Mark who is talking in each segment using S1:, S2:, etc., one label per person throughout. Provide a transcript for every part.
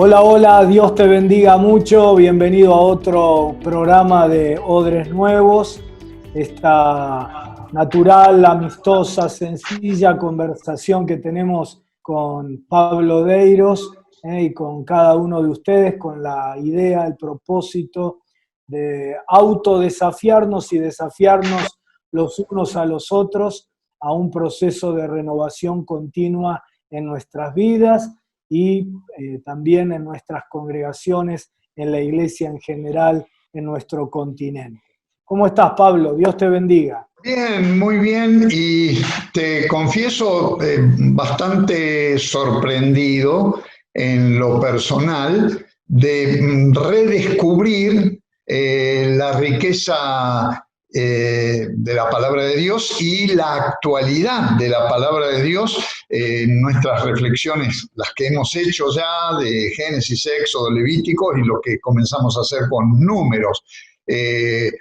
S1: Hola, hola, Dios te bendiga mucho. Bienvenido a otro programa de Odres Nuevos. Esta natural, amistosa, sencilla conversación que tenemos con Pablo Deiros y con cada uno de ustedes, con la idea, el propósito de autodesafiarnos y desafiarnos los unos a los otros a un proceso de renovación continua en nuestras vidas y también en nuestras congregaciones, en la iglesia en general, en nuestro continente. ¿Cómo estás, Pablo? Dios te bendiga.
S2: Bien, muy bien, y te confieso bastante sorprendido en lo personal de redescubrir la riqueza de la palabra de Dios y la actualidad de la palabra de Dios en nuestras reflexiones, las que hemos hecho ya de Génesis, Éxodo, Levítico y lo que comenzamos a hacer con Números. Eh,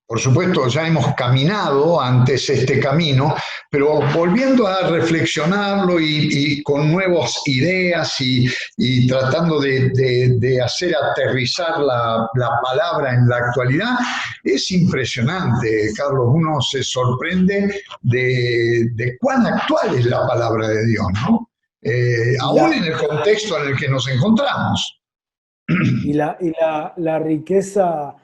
S2: por supuesto, ya hemos caminado antes este camino, pero volviendo a reflexionarlo y con nuevas ideas y tratando de hacer aterrizar la palabra en la actualidad, es impresionante, Carlos. Uno se sorprende de cuán actual es la palabra de Dios, ¿no?
S1: Y
S2: Aún
S1: la,
S2: en el contexto en el que nos encontramos.
S1: la riqueza,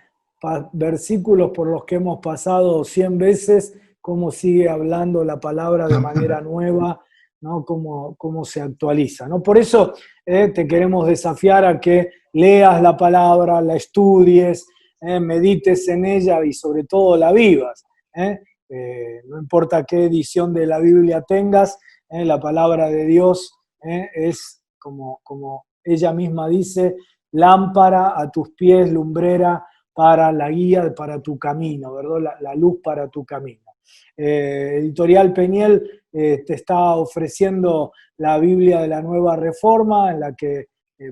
S1: versículos por los que hemos pasado 100 veces, cómo sigue hablando la palabra de manera nueva, ¿no? Cómo se actualiza, ¿no? Por eso te queremos desafiar a que leas la palabra, la estudies, medites en ella y sobre todo la vivas. No importa qué edición de la Biblia tengas, la palabra de Dios es como ella misma dice, lámpara a tus pies, lumbrera para la guía, para tu camino, ¿verdad? La luz para tu camino. Editorial Peniel te está ofreciendo la Biblia de la Nueva Reforma, en la que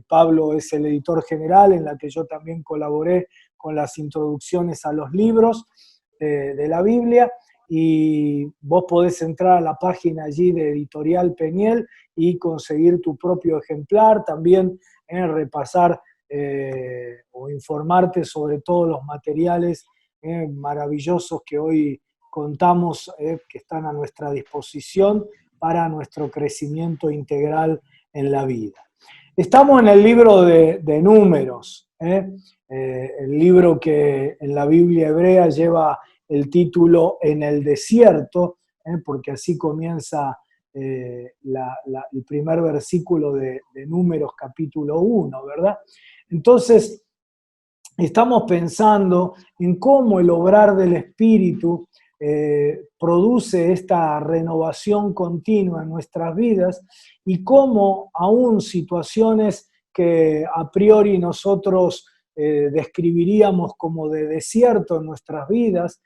S1: Pablo es el editor general, en la que yo también colaboré con las introducciones a los libros de la Biblia. Y vos podés entrar a la página allí de Editorial Peniel y conseguir tu propio ejemplar, también repasar o informarte sobre todos los materiales maravillosos que hoy contamos, que están a nuestra disposición para nuestro crecimiento integral en la vida. Estamos en el libro de Números, el libro que en la Biblia hebrea lleva el título En el desierto, porque así comienza el primer versículo de Números capítulo 1, ¿verdad? Entonces, estamos pensando en cómo el obrar del Espíritu produce esta renovación continua en nuestras vidas y cómo aún situaciones que a priori nosotros describiríamos como de desierto en nuestras vidas,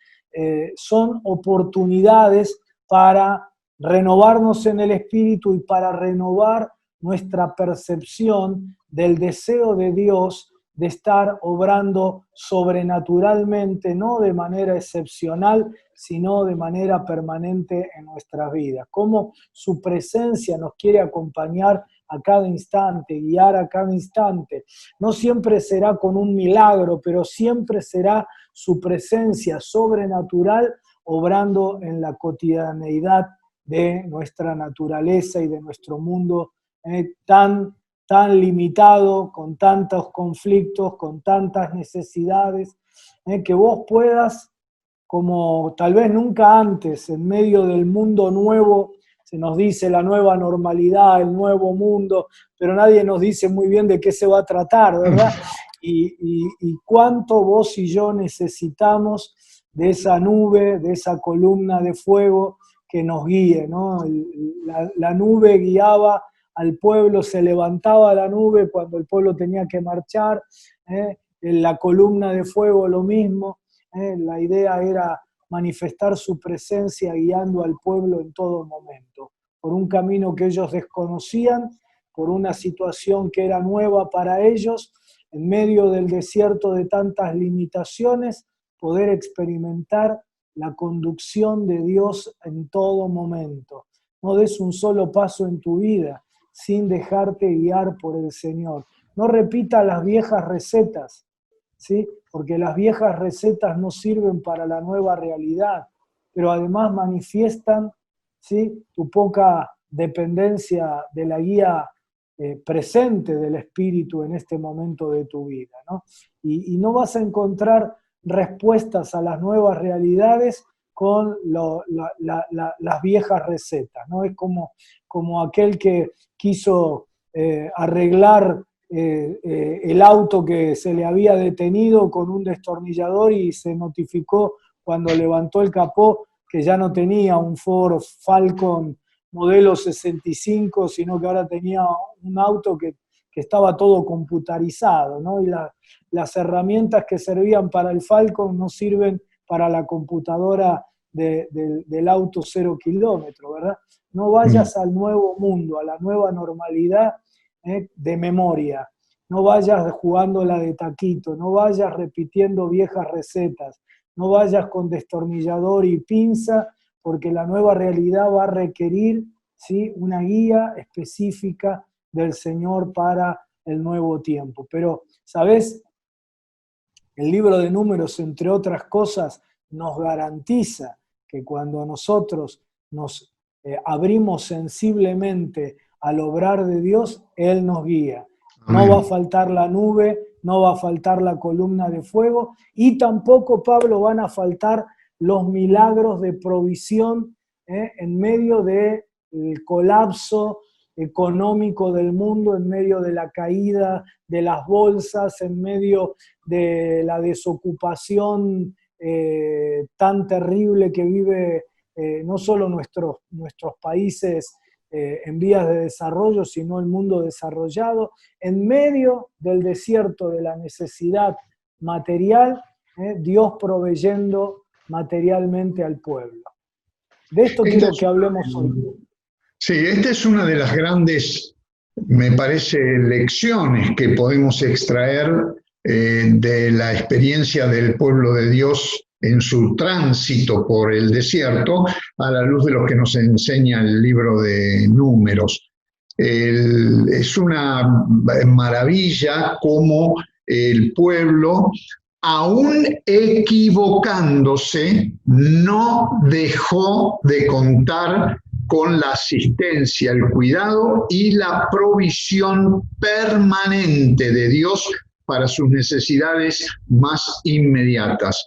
S1: son oportunidades para renovarnos en el Espíritu y para renovar nuestra percepción del deseo de Dios de estar obrando sobrenaturalmente, no de manera excepcional, sino de manera permanente en nuestras vidas. Cómo su presencia nos quiere acompañar a cada instante, guiar a cada instante. No siempre será con un milagro, pero siempre será su presencia sobrenatural obrando en la cotidianeidad de nuestra naturaleza y de nuestro mundo tan limitado, con tantos conflictos, con tantas necesidades, que vos puedas, como tal vez nunca antes, en medio del mundo nuevo, se nos dice la nueva normalidad, el nuevo mundo, pero nadie nos dice muy bien de qué se va a tratar, ¿verdad? Y cuánto vos y yo necesitamos de esa nube, de esa columna de fuego que nos guíe, ¿no? La nube guiaba al pueblo, se levantaba la nube cuando el pueblo tenía que marchar, en la columna de fuego lo mismo, la idea era manifestar su presencia guiando al pueblo en todo momento, por un camino que ellos desconocían, por una situación que era nueva para ellos, en medio del desierto de tantas limitaciones, poder experimentar la conducción de Dios en todo momento. No des un solo paso en tu vida sin dejarte guiar por el Señor. No repitas las viejas recetas, ¿sí? Porque las viejas recetas no sirven para la nueva realidad, pero además manifiestan, ¿sí?, tu poca dependencia de la guía presente del Espíritu en este momento de tu vida, ¿no? Y no vas a encontrar respuestas a las nuevas realidades con las viejas recetas, ¿no? Es como aquel que quiso arreglar el auto que se le había detenido con un destornillador y se notificó cuando levantó el capó que ya no tenía un Ford Falcon modelo 65, sino que ahora tenía un auto que estaba todo computarizado, ¿no? Y las herramientas que servían para el Falcon no sirven para la computadora del auto 0 kilómetro, ¿verdad? No vayas al nuevo mundo, a la nueva normalidad de memoria. No vayas jugándola de taquito, no vayas repitiendo viejas recetas, no vayas con destornillador y pinza, porque la nueva realidad va a requerir, ¿sí?, una guía específica del Señor para el nuevo tiempo. Pero, ¿sabes? El libro de Números, entre otras cosas, nos garantiza que cuando nosotros nos abrimos sensiblemente al obrar de Dios, Él nos guía. No va a faltar la nube, no va a faltar la columna de fuego y tampoco, Pablo, van a faltar los milagros de provisión en medio del colapso económico del mundo, en medio de la caída de las bolsas, en medio de la desocupación tan terrible que vive no solo nuestros países en vías de desarrollo, sino el mundo desarrollado, en medio del desierto de la necesidad material, Dios proveyendo materialmente al pueblo. De esto quiero que hablemos hoy.
S2: Sí, esta es una de las grandes, me parece, lecciones que podemos extraer de la experiencia del pueblo de Dios en su tránsito por el desierto, a la luz de lo que nos enseña el libro de Números. Es una maravilla cómo el pueblo, aún equivocándose, no dejó de contar con la asistencia, el cuidado y la provisión permanente de Dios para sus necesidades más inmediatas.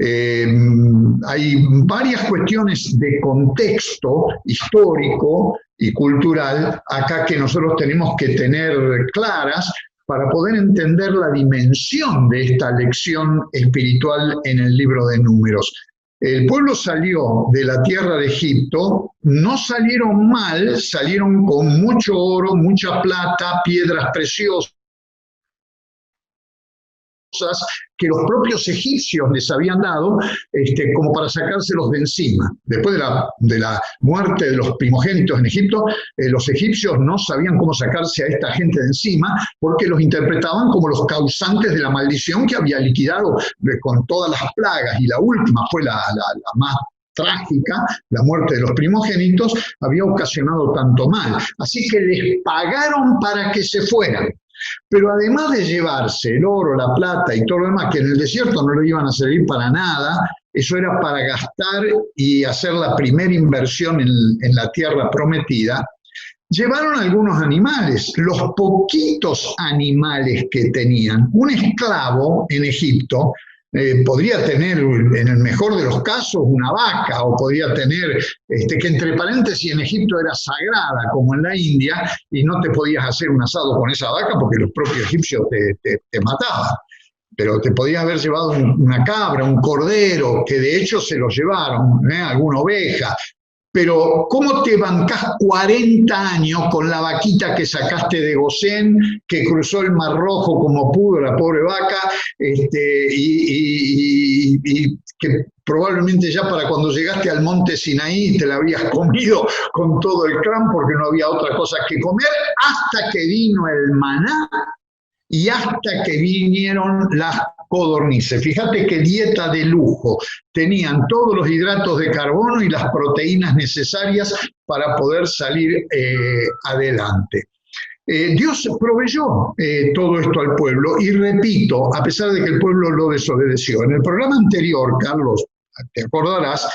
S2: Hay varias cuestiones de contexto histórico y cultural acá que nosotros tenemos que tener claras para poder entender la dimensión de esta lección espiritual en el libro de Números. El pueblo salió de la tierra de Egipto, no salieron mal, salieron con mucho oro, mucha plata, piedras preciosas, que los propios egipcios les habían dado como para sacárselos de encima. Después de la muerte de los primogénitos en Egipto, los egipcios no sabían cómo sacarse a esta gente de encima porque los interpretaban como los causantes de la maldición que había liquidado con todas las plagas, y la última fue la más trágica, la muerte de los primogénitos, había ocasionado tanto mal. Así que les pagaron para que se fueran. Pero además de llevarse el oro, la plata y todo lo demás, que en el desierto no le iban a servir para nada, eso era para gastar y hacer la primera inversión en la tierra prometida, llevaron algunos animales, los poquitos animales que tenían. Un esclavo en Egipto podría tener, en el mejor de los casos, una vaca, o podría tener, que entre paréntesis en Egipto era sagrada, como en la India, y no te podías hacer un asado con esa vaca porque los propios egipcios te mataban. Pero te podías haber llevado una cabra, un cordero, que de hecho se los llevaron, alguna oveja. Pero ¿cómo te bancás 40 años con la vaquita que sacaste de Gosén, que cruzó el Mar Rojo como pudo, la pobre vaca, y que probablemente ya para cuando llegaste al monte Sinaí te la habías comido con todo el clan porque no había otra cosa que comer, hasta que vino el maná y hasta que vinieron las codornices. Fíjate qué dieta de lujo. Tenían todos los hidratos de carbono y las proteínas necesarias para poder salir adelante. Dios proveyó todo esto al pueblo y repito, a pesar de que el pueblo lo desobedeció. En el programa anterior, Carlos, te acordarás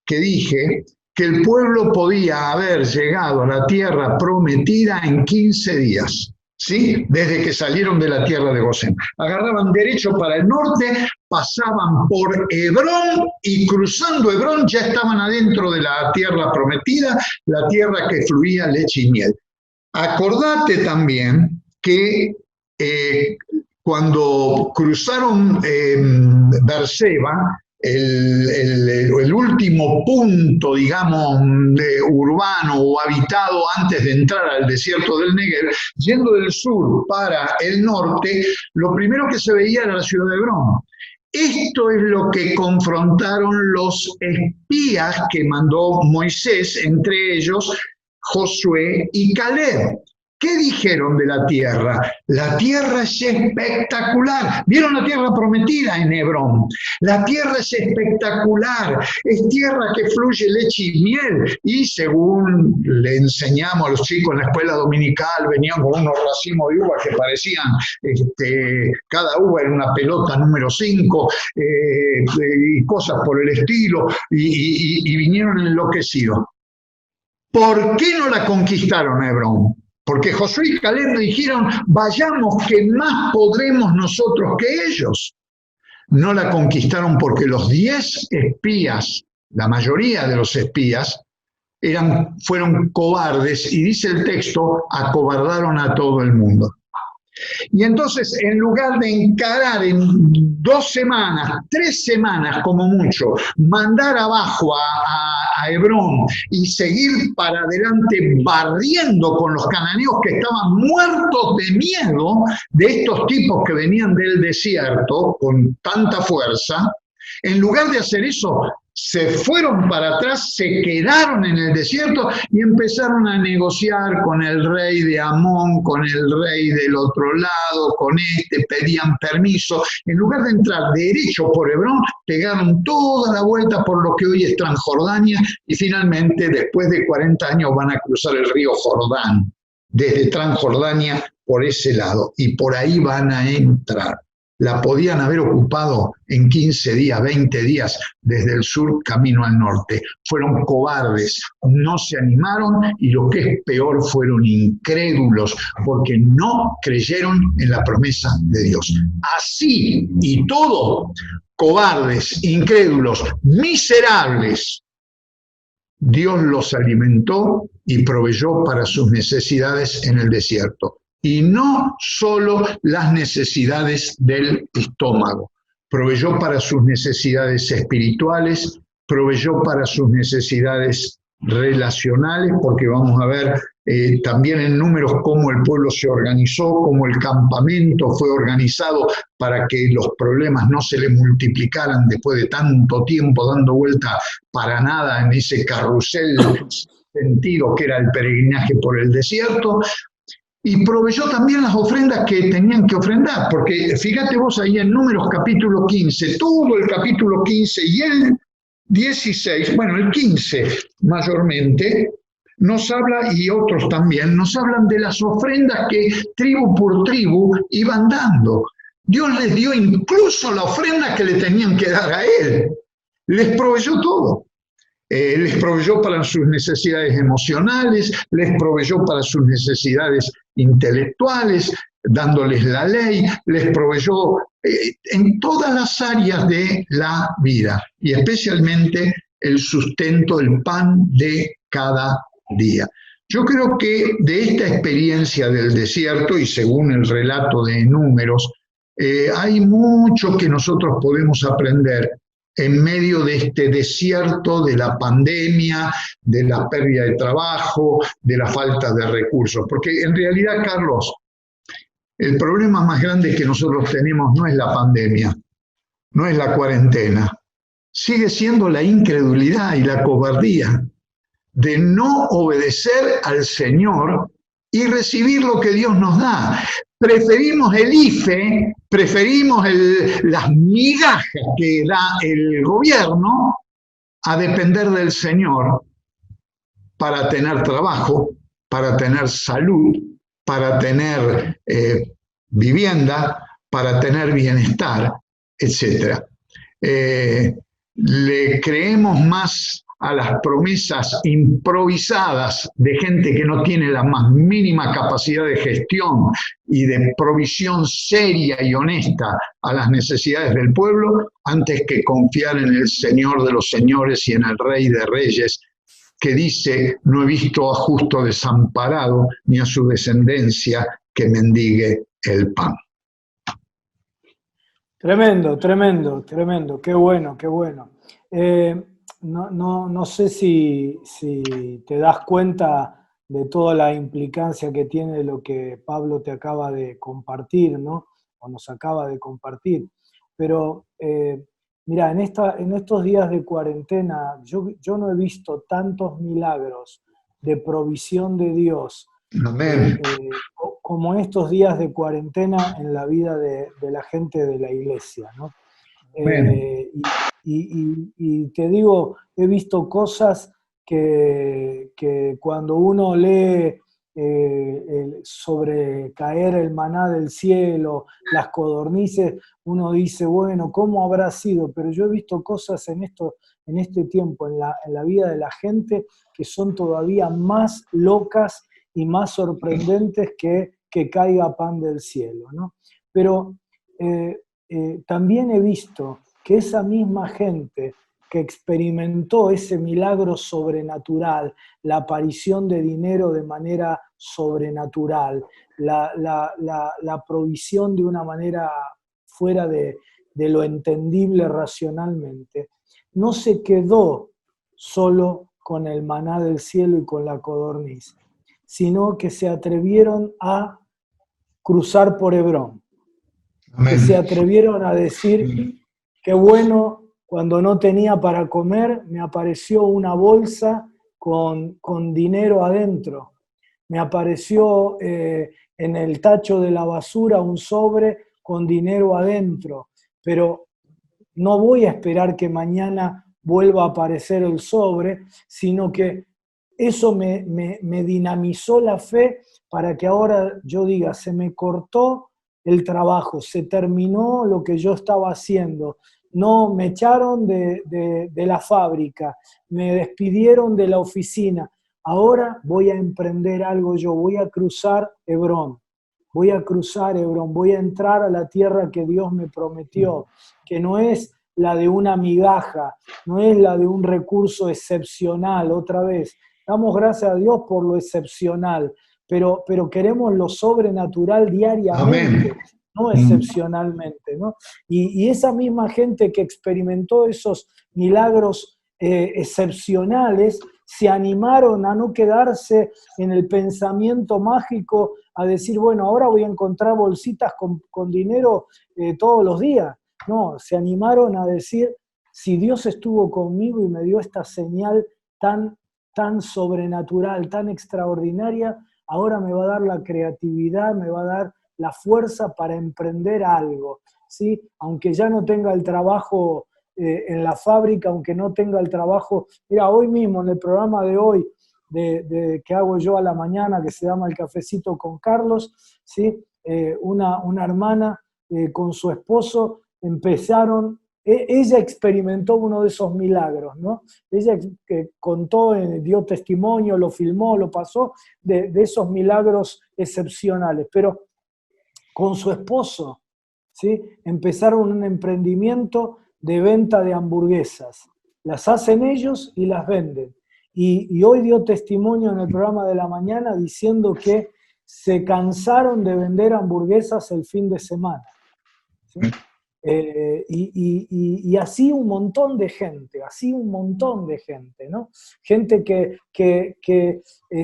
S2: que dije que el pueblo podía haber llegado a la tierra prometida en 15 días. ¿Sí? Desde que salieron de la tierra de Gosén. Agarraban derecho para el norte, pasaban por Hebrón y cruzando Hebrón ya estaban adentro de la tierra prometida, la tierra que fluía leche y miel. Acordate también que cuando cruzaron Berseba, el último punto, digamos, urbano o habitado antes de entrar al desierto del Negev, yendo del sur para el norte, lo primero que se veía era la ciudad de Hebrón. Esto es lo que confrontaron los espías que mandó Moisés, entre ellos Josué y Caleb. ¿Qué dijeron de la tierra? La tierra es espectacular. ¿Vieron la tierra prometida en Hebrón? La tierra es espectacular. Es tierra que fluye leche y miel. Y según le enseñamos a los chicos en la escuela dominical, venían con unos racimos de uvas que parecían, cada uva era una pelota número 5, y cosas por el estilo, y vinieron enloquecidos. ¿Por qué no la conquistaron a Hebrón? Porque Josué y Caleb le dijeron, vayamos que más podremos nosotros que ellos. No la conquistaron porque los 10 espías, la mayoría de los espías, fueron cobardes y dice el texto, acobardaron a todo el mundo. Y entonces, en lugar de encarar en 2 semanas, 3 semanas como mucho, mandar abajo a Hebrón y seguir para adelante barriendo con los cananeos que estaban muertos de miedo de estos tipos que venían del desierto con tanta fuerza, en lugar de hacer eso, se fueron para atrás, se quedaron en el desierto y empezaron a negociar con el rey de Amón, con el rey del otro lado, con pedían permiso. En lugar de entrar derecho por Hebrón, pegaron toda la vuelta por lo que hoy es Transjordania y finalmente, después de 40 años, van a cruzar el río Jordán, desde Transjordania por ese lado, y por ahí van a entrar. La podían haber ocupado en 15 días, 20 días, desde el sur camino al norte. Fueron cobardes, no se animaron y lo que es peor, fueron incrédulos, porque no creyeron en la promesa de Dios. Así y todo, cobardes, incrédulos, miserables, Dios los alimentó y proveyó para sus necesidades en el desierto. Y no solo las necesidades del estómago, proveyó para sus necesidades espirituales, proveyó para sus necesidades relacionales, porque vamos a ver también en Números cómo el pueblo se organizó, cómo el campamento fue organizado para que los problemas no se le multiplicaran después de tanto tiempo dando vuelta para nada en ese carrusel sentido que era el peregrinaje por el desierto. Y proveyó también las ofrendas que tenían que ofrendar, porque fíjate vos ahí en Números capítulo 15, todo el capítulo 15 y el 16, bueno, el 15 mayormente, nos habla, y otros también, nos hablan de las ofrendas que tribu por tribu iban dando. Dios les dio incluso la ofrenda que le tenían que dar a él. Les proveyó todo. Les proveyó para sus necesidades emocionales, les proveyó para sus necesidades intelectuales, dándoles la ley, les proveyó en todas las áreas de la vida, y especialmente el sustento, el pan de cada día. Yo creo que de esta experiencia del desierto, y según el relato de Números, hay mucho que nosotros podemos aprender en medio de este desierto de la pandemia, de la pérdida de trabajo, de la falta de recursos. Porque en realidad, Carlos, el problema más grande que nosotros tenemos no es la pandemia, no es la cuarentena, sigue siendo la incredulidad y la cobardía de no obedecer al Señor y recibir lo que Dios nos da. preferimos el IFE, preferimos las migajas que da el gobierno a depender del Señor para tener trabajo, para tener salud, para tener vivienda, para tener bienestar, etc. Le creemos más a las promesas improvisadas de gente que no tiene la más mínima capacidad de gestión y de provisión seria y honesta a las necesidades del pueblo, antes que confiar en el Señor de los señores y en el Rey de reyes, que dice: no he visto a justo desamparado ni a su descendencia que mendigue el pan.
S1: Tremendo, tremendo, tremendo, qué bueno, qué bueno. No sé si te das cuenta de toda la implicancia que tiene lo que Pablo te acaba de compartir, ¿no? O nos acaba de compartir. Pero mira, en estos días de cuarentena yo no he visto tantos milagros de provisión de Dios
S2: Amén.
S1: como estos días de cuarentena en la vida de la gente de la iglesia, ¿no? Y te digo, he visto cosas que cuando uno lee sobre caer el maná del cielo, las codornices, uno dice, bueno, ¿cómo habrá sido? Pero yo he visto cosas en este tiempo, en la vida de la gente, que son todavía más locas y más sorprendentes que caiga pan del cielo, ¿no? Pero también he visto que esa misma gente que experimentó ese milagro sobrenatural, la aparición de dinero de manera sobrenatural, la provisión de una manera fuera de lo entendible racionalmente, no se quedó solo con el maná del cielo y con la codorniz, sino que se atrevieron a cruzar por Hebrón.
S2: Amén.
S1: Que se atrevieron a decir, qué bueno, cuando no tenía para comer, me apareció una bolsa con dinero adentro. Me apareció en el tacho de la basura un sobre con dinero adentro. Pero no voy a esperar que mañana vuelva a aparecer el sobre, sino que eso me dinamizó la fe para que ahora yo diga, se me cortó el trabajo, se terminó lo que yo estaba haciendo, no me echaron de la fábrica, me despidieron de la oficina, ahora voy a emprender algo yo, voy a cruzar Hebrón, voy a entrar a la tierra que Dios me prometió, que no es la de una migaja, no es la de un recurso excepcional, otra vez. Damos gracias a Dios por lo excepcional, pero queremos lo sobrenatural diariamente,
S2: Amén.
S1: no excepcionalmente, ¿no? Y esa misma gente que experimentó esos milagros excepcionales, se animaron a no quedarse en el pensamiento mágico, a decir, bueno, ahora voy a encontrar bolsitas con dinero todos los días. No, se animaron a decir, si Dios estuvo conmigo y me dio esta señal tan sobrenatural, tan extraordinaria, ahora me va a dar la creatividad, me va a dar la fuerza para emprender algo, ¿sí? Aunque ya no tenga el trabajo en la fábrica, aunque no tenga el trabajo. Mira, hoy mismo en el programa de hoy, que hago yo a la mañana, que se llama El Cafecito con Carlos, ¿sí? Una hermana con su esposo empezaron. Ella experimentó uno de esos milagros, ¿no? Ella contó, dio testimonio, lo filmó, lo pasó, de esos milagros excepcionales. Pero con su esposo, ¿sí? Empezaron un emprendimiento de venta de hamburguesas. Las hacen ellos y las venden. Y hoy dio testimonio en el programa de la mañana diciendo que se cansaron de vender hamburguesas el fin de semana, ¿sí? Y así un montón de gente, ¿no? Gente que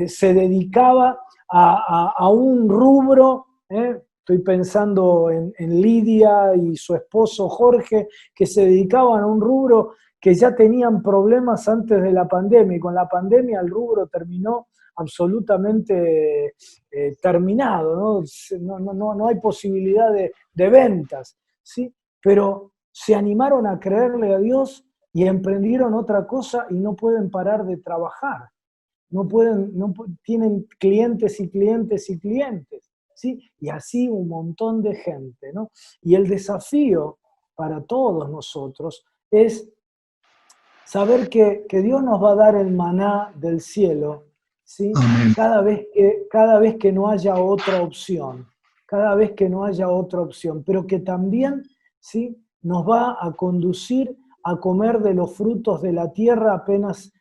S1: se dedicaba a un rubro, estoy pensando en Lidia y su esposo Jorge, que se dedicaban a un rubro que ya tenían problemas antes de la pandemia, y con la pandemia el rubro terminó absolutamente terminado, no hay posibilidad de ventas, ¿sí? Pero se animaron a creerle a Dios y emprendieron otra cosa y no pueden parar de trabajar. Tienen clientes y clientes y clientes, ¿sí? Y así un montón de gente, ¿no? Y el desafío para todos nosotros es saber que Dios nos va a dar el maná del cielo, ¿sí?
S2: Amén.
S1: Cada vez que no haya otra opción, cada vez que no haya otra opción, pero que también, ¿sí?, nos va a conducir a comer de los frutos de la tierra apenas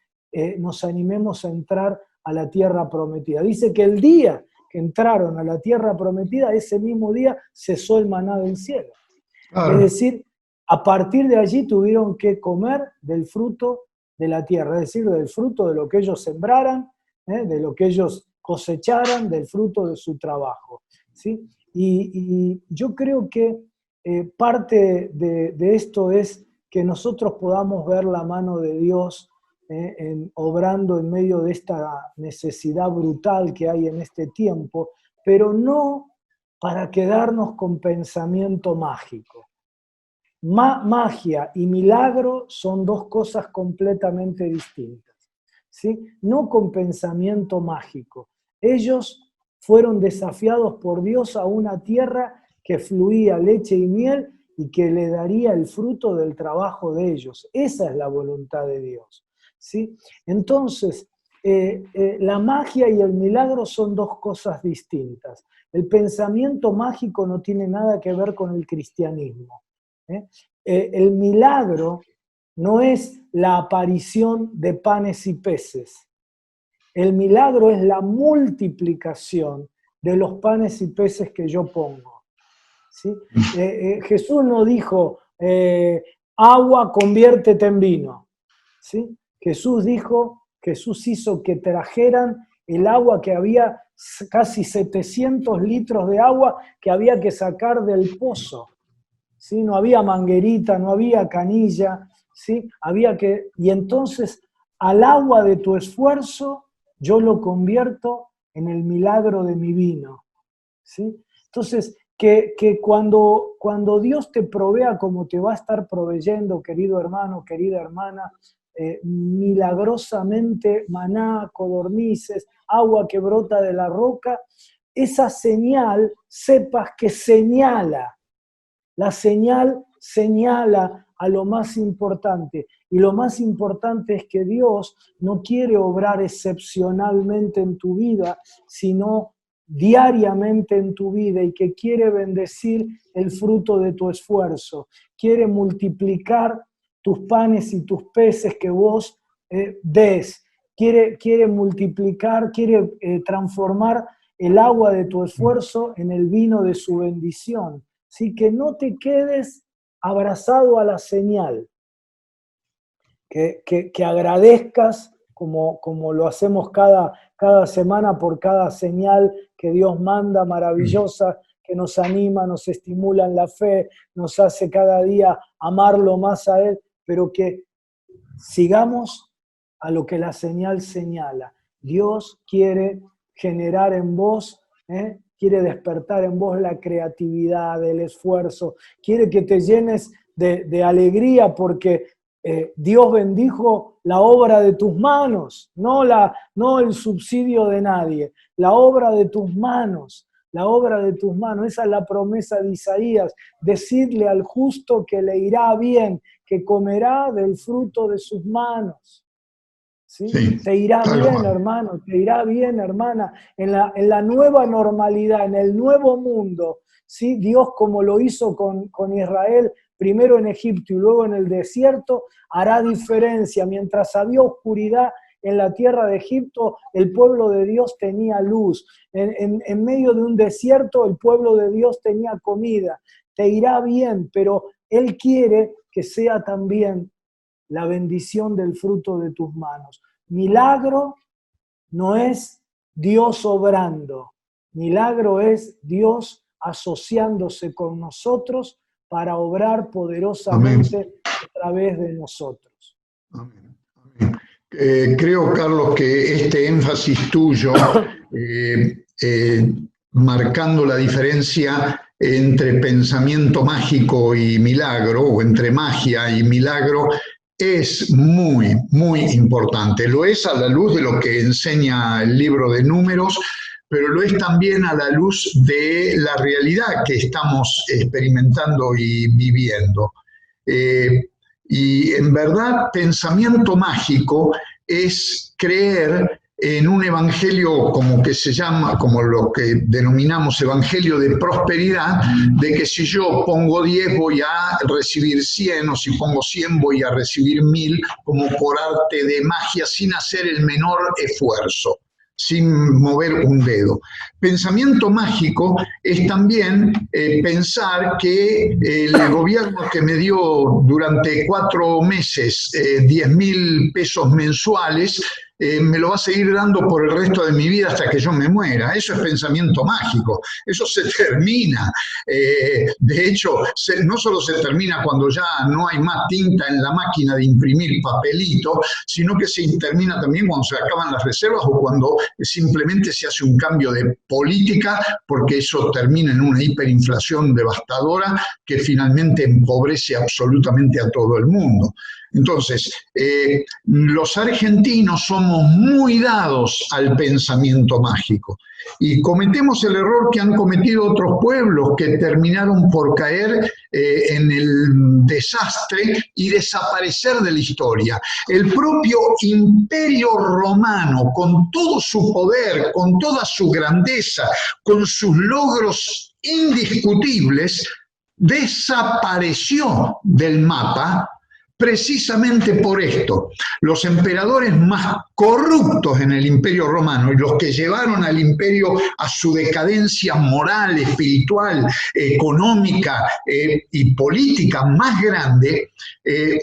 S1: nos animemos a entrar a la tierra prometida. Dice que el día que entraron a la tierra prometida, ese mismo día cesó el maná del cielo. Es
S2: Claro.
S1: decir, a partir de allí tuvieron que comer del fruto de la tierra, es decir, del fruto de lo que ellos sembraran, de lo que ellos cosecharan, del fruto de su trabajo, ¿sí? Y yo creo que parte de esto es que nosotros podamos ver la mano de Dios obrando en medio de esta necesidad brutal que hay en este tiempo, pero no para quedarnos con pensamiento mágico. Magia y milagro son dos cosas completamente distintas, ¿sí? No con pensamiento mágico. Ellos fueron desafiados por Dios a una tierra que fluía leche y miel y que le daría el fruto del trabajo de ellos. Esa es la voluntad de Dios, ¿sí? Entonces, la magia y el milagro son dos cosas distintas. El pensamiento mágico no tiene nada que ver con el cristianismo. El milagro no es la aparición de panes y peces. El milagro es la multiplicación de los panes y peces que yo pongo, ¿sí? Jesús no dijo, agua conviértete en vino, ¿sí? Jesús hizo que trajeran el agua que había, casi 700 litros de agua que había que sacar del pozo. ¿Sí? No había manguerita, no había canilla, ¿sí? Y entonces al agua de tu esfuerzo yo lo convierto en el milagro de mi vino, ¿sí? Entonces, que cuando Dios te provea como te va a estar proveyendo, querido hermano, querida hermana, milagrosamente maná, codornices, agua que brota de la roca, esa señal, sepas que señala. La señal señala a lo más importante. Y lo más importante es que Dios no quiere obrar excepcionalmente en tu vida, sino diariamente en tu vida, y que quiere bendecir el fruto de tu esfuerzo. Quiere multiplicar tus panes y tus peces que vos des. Quiere multiplicar, quiere transformar el agua de tu esfuerzo en el vino de su bendición. Así que no te quedes abrazado a la señal, que agradezcas como lo hacemos cada semana por cada señal que Dios manda maravillosa, que nos anima, nos estimula en la fe, nos hace cada día amarlo más a Él, pero que sigamos a lo que la señal señala. Dios quiere generar en vos, quiere despertar en vos la creatividad, el esfuerzo, quiere que te llenes de alegría porque Dios bendijo la obra de tus manos, no el subsidio de nadie, la obra de tus manos. La obra de tus manos, esa es la promesa de Isaías, decirle al justo que le irá bien, que comerá del fruto de sus manos. ¿Sí?
S2: Sí,
S1: Te irá
S2: tal
S1: bien,
S2: cual.
S1: hermano, te irá bien, hermana, en la nueva normalidad, en el nuevo mundo. ¿Sí? Dios, como lo hizo con Israel, primero en Egipto y luego en el desierto, hará diferencia. Mientras había oscuridad en la tierra de Egipto, el pueblo de Dios tenía luz. En medio de un desierto, el pueblo de Dios tenía comida. Te irá bien, pero Él quiere que sea también la bendición del fruto de tus manos. Milagro no es Dios obrando. Milagro es Dios asociándose con nosotros para obrar
S2: Amén.
S1: poderosamente a través de nosotros.
S2: Amén. Amén. Creo, Carlos, que este énfasis tuyo, marcando la diferencia entre pensamiento mágico y milagro, o entre magia y milagro, es muy, muy importante. Lo es a la luz de lo que enseña el libro de Números, pero lo es también a la luz de la realidad que estamos experimentando y viviendo. Y en verdad, pensamiento mágico es creer en un evangelio como que se llama, como lo que denominamos evangelio de prosperidad, de que si yo pongo 10 voy a recibir 100, o si pongo 100 voy a recibir 1000, como por arte de magia, sin hacer el menor esfuerzo, sin mover un dedo. Pensamiento mágico es también pensar que el gobierno que me dio durante 4 meses 10.000 pesos mensuales, me lo va a seguir dando por el resto de mi vida hasta que yo me muera. Eso es pensamiento mágico, eso se termina. De hecho, no solo se termina cuando ya no hay más tinta en la máquina de imprimir papelito, sino que se termina también cuando se acaban las reservas o cuando simplemente se hace un cambio de política, porque eso termina en una hiperinflación devastadora que finalmente empobrece absolutamente a todo el mundo. Entonces, los argentinos somos muy dados al pensamiento mágico y cometemos el error que han cometido otros pueblos que terminaron por caer en el desastre y desaparecer de la historia. El propio Imperio Romano, con todo su poder, con toda su grandeza, con sus logros indiscutibles, desapareció del mapa precisamente por esto. Los emperadores más corruptos en el Imperio Romano y los que llevaron al imperio a su decadencia moral, espiritual, económica y política más grande,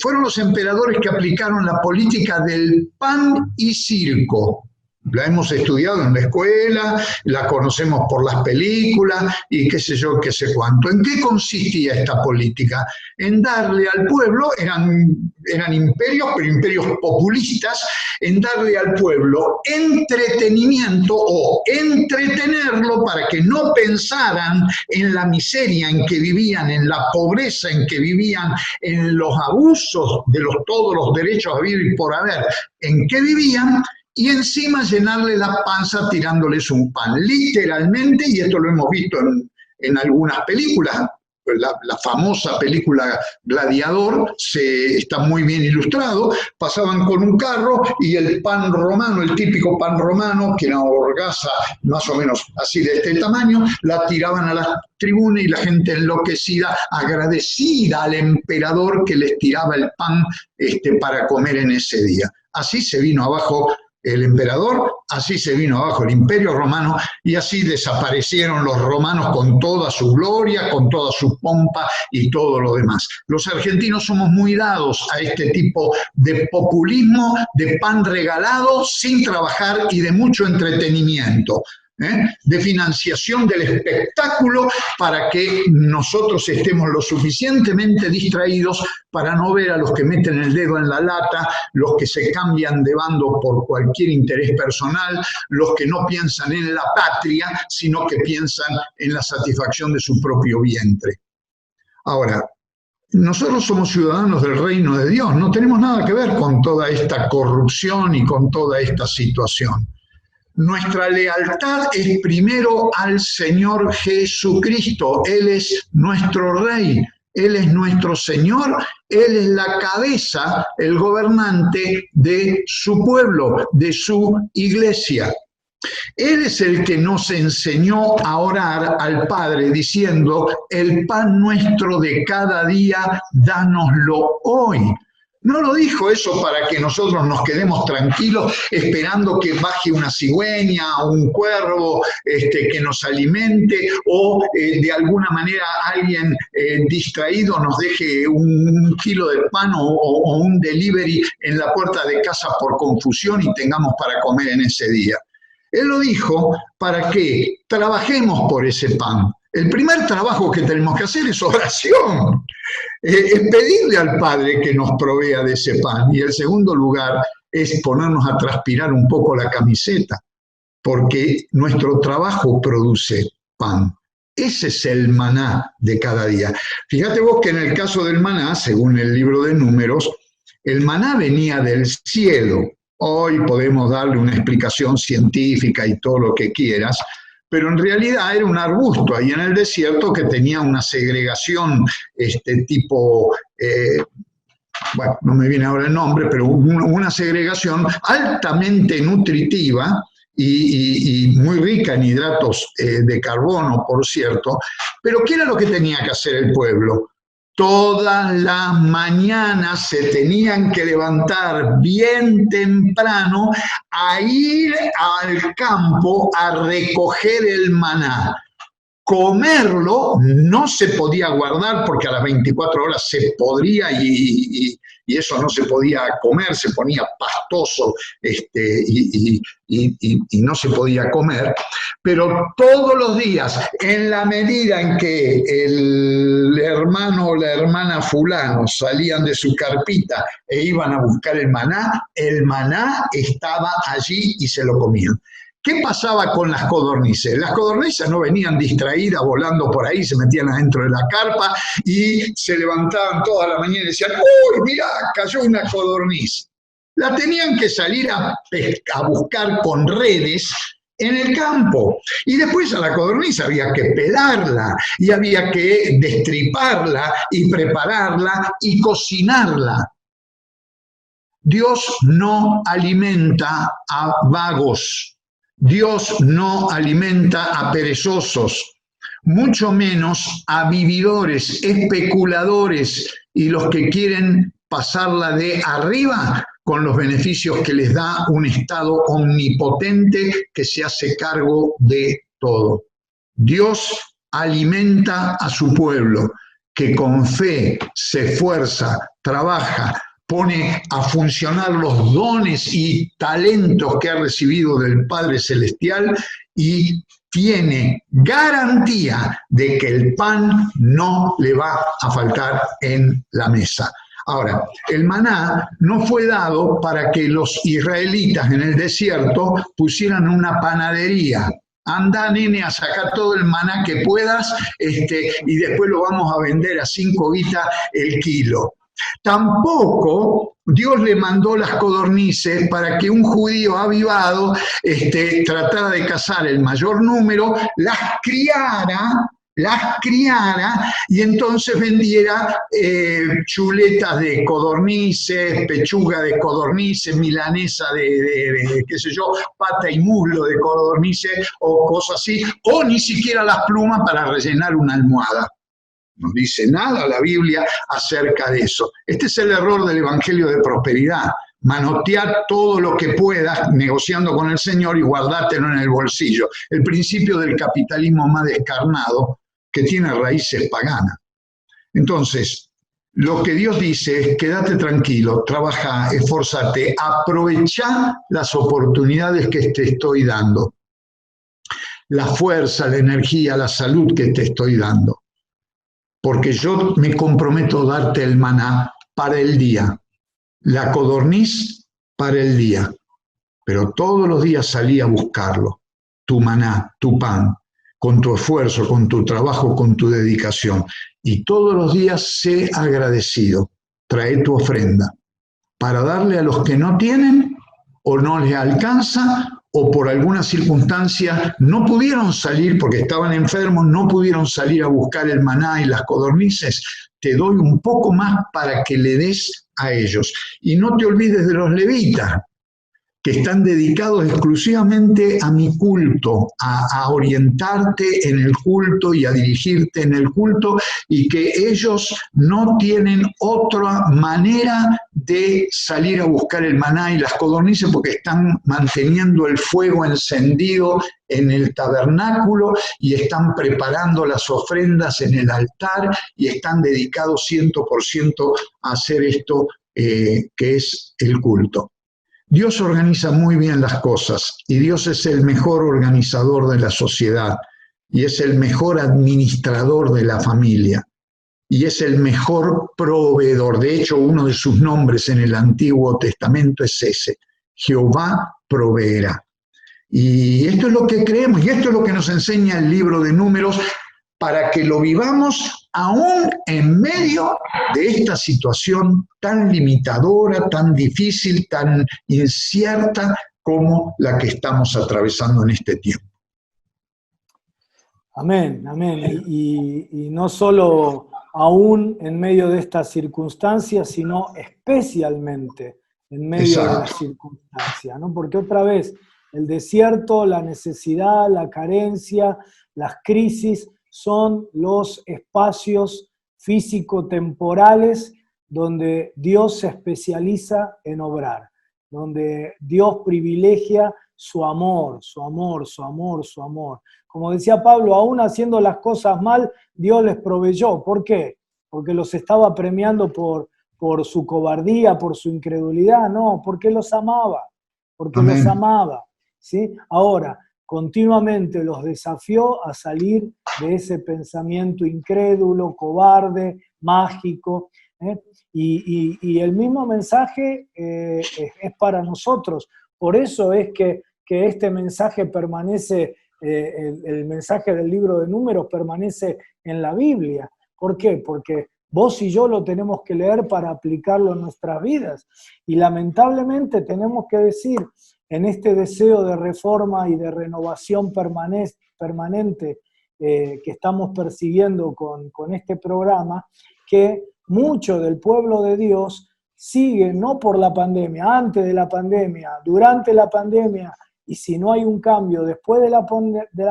S2: fueron los emperadores que aplicaron la política del pan y circo. La hemos estudiado en la escuela, la conocemos por las películas y qué sé yo, qué sé cuánto. ¿En qué consistía esta política? En darle al pueblo, eran imperios, pero imperios populistas, en darle al pueblo entretenimiento o entretenerlo para que no pensaran en la miseria en que vivían, en la pobreza en que vivían, en los abusos de todos los derechos a vivir y por haber en que vivían, y encima llenarle la panza tirándoles un pan, literalmente, y esto lo hemos visto en algunas películas. La famosa película Gladiador está muy bien ilustrado. Pasaban con un carro y el pan romano, el típico pan romano, que era una horgaza más o menos así de este tamaño, la tiraban a la tribuna y la gente enloquecida, agradecida al emperador que les tiraba el pan para comer en ese día. Así se vino abajo el emperador, así se vino abajo el Imperio Romano y así desaparecieron los romanos con toda su gloria, con toda su pompa y todo lo demás. Los argentinos somos muy dados a este tipo de populismo, de pan regalado, sin trabajar y de mucho entretenimiento. De financiación del espectáculo para que nosotros estemos lo suficientemente distraídos para no ver a los que meten el dedo en la lata, los que se cambian de bando por cualquier interés personal, los que no piensan en la patria, sino que piensan en la satisfacción de su propio vientre. Ahora, nosotros somos ciudadanos del reino de Dios, no tenemos nada que ver con toda esta corrupción y con toda esta situación. Nuestra lealtad es primero al Señor Jesucristo. Él es nuestro Rey, Él es nuestro Señor, Él es la cabeza, el gobernante de su pueblo, de su iglesia. Él es el que nos enseñó a orar al Padre diciendo: el pan nuestro de cada día, dánoslo hoy. No lo dijo eso para que nosotros nos quedemos tranquilos esperando que baje una cigüeña o un cuervo que nos alimente o de alguna manera alguien distraído nos deje un kilo de pan o un delivery en la puerta de casa por confusión y tengamos para comer en ese día. Él lo dijo para que trabajemos por ese pan. El primer trabajo que tenemos que hacer es oración, es pedirle al Padre que nos provea de ese pan. Y el segundo lugar es ponernos a transpirar un poco la camiseta, porque nuestro trabajo produce pan. Ese es el maná de cada día. Fíjate vos que en el caso del maná, según el libro de Números, el maná venía del cielo. Hoy podemos darle una explicación científica y todo lo que quieras, pero en realidad era un arbusto ahí en el desierto que tenía una segregación tipo, bueno, no me viene ahora el nombre, pero una segregación altamente nutritiva y muy rica en hidratos de carbono, por cierto. Pero ¿qué era lo que tenía que hacer el pueblo? Todas las mañanas se tenían que levantar bien temprano a ir al campo a recoger el maná. Comerlo no se podía guardar porque a las 24 horas se podría y eso no se podía comer, se ponía pastoso y no se podía comer, pero todos los días, en la medida en que el hermano o la hermana fulano salían de su carpita e iban a buscar el maná estaba allí y se lo comían. ¿Qué pasaba con las codornices? Las codornices no venían distraídas volando por ahí, se metían adentro de la carpa y se levantaban toda la mañana y decían, ¡uy, mirá, cayó una codorniz! La tenían que salir a buscar con redes en el campo. Y después a la codorniz había que pelarla y había que destriparla y prepararla y cocinarla. Dios no alimenta a vagos. Dios no alimenta a perezosos, mucho menos a vividores, especuladores y los que quieren pasarla de arriba con los beneficios que les da un Estado omnipotente que se hace cargo de todo. Dios alimenta a su pueblo, que con fe se esfuerza, trabaja, pone a funcionar los dones y talentos que ha recibido del Padre Celestial y tiene garantía de que el pan no le va a faltar en la mesa. Ahora, el maná no fue dado para que los israelitas en el desierto pusieran una panadería. Anda, nene, a sacar todo el maná que puedas y después lo vamos a vender a 5 guitas el kilo. Tampoco Dios le mandó las codornices para que un judío avivado tratara de cazar el mayor número, las criara y entonces vendiera chuletas de codornices, pechuga de codornices, milanesa de qué sé yo, pata y muslo de codornices o cosas así, o ni siquiera las plumas para rellenar una almohada. No dice nada la Biblia acerca de eso. Este es el error del Evangelio de Prosperidad. Manotear todo lo que puedas negociando con el Señor y guardártelo en el bolsillo. El principio del capitalismo más descarnado que tiene raíces paganas. Entonces, lo que Dios dice es quédate tranquilo, trabaja, esforzate, aprovecha las oportunidades que te estoy dando. La fuerza, la energía, la salud que te estoy dando. Porque yo me comprometo a darte el maná para el día, la codorniz para el día, pero todos los días salí a buscarlo, tu maná, tu pan, con tu esfuerzo, con tu trabajo, con tu dedicación, y todos los días sé agradecido, trae tu ofrenda, para darle a los que no tienen o no les alcanza o por alguna circunstancia no pudieron salir porque estaban enfermos, no pudieron salir a buscar el maná y las codornices, te doy un poco más para que le des a ellos. Y no te olvides de los levitas, que están dedicados exclusivamente a mi culto, a orientarte en el culto y a dirigirte en el culto, y que ellos no tienen otra manera de salir a buscar el maná y las codornices porque están manteniendo el fuego encendido en el tabernáculo y están preparando las ofrendas en el altar y están dedicados 100% a hacer esto que es el culto. Dios organiza muy bien las cosas y Dios es el mejor organizador de la sociedad y es el mejor administrador de la familia. y es el mejor proveedor. De hecho, uno de sus nombres en el Antiguo Testamento es ese: Jehová proveerá. Y esto es lo que creemos, y esto es lo que nos enseña el libro de Números, para que lo vivamos aún en medio de esta situación tan limitadora, tan difícil, tan incierta como la que estamos atravesando en este tiempo.
S1: Amén, amén. Y no solo aún en medio de estas circunstancias, sino especialmente en medio de las
S2: Exacto.
S1: circunstancias, ¿no? Porque otra vez, el desierto, la necesidad, la carencia, las crisis son los espacios físico-temporales donde Dios se especializa en obrar, donde Dios privilegia su amor, su amor, su amor, su amor. Como decía Pablo, aún haciendo las cosas mal, Dios les proveyó. ¿Por qué? Porque los estaba premiando por su cobardía, por su incredulidad. No, porque los amaba. Porque los
S2: Amén.
S1: amaba. ¿Sí? Ahora, continuamente los desafió a salir de ese pensamiento incrédulo, cobarde, mágico. Y el mismo mensaje es para nosotros. Por eso es que este mensaje permanece, el mensaje del libro de Números permanece en la Biblia. ¿Por qué? Porque vos y yo lo tenemos que leer para aplicarlo en nuestras vidas. Y lamentablemente tenemos que decir, en este deseo de reforma y de renovación permanente que estamos persiguiendo con este programa, que mucho del pueblo de Dios sigue, no por la pandemia, antes de la pandemia, durante la pandemia, y si no hay un cambio después de la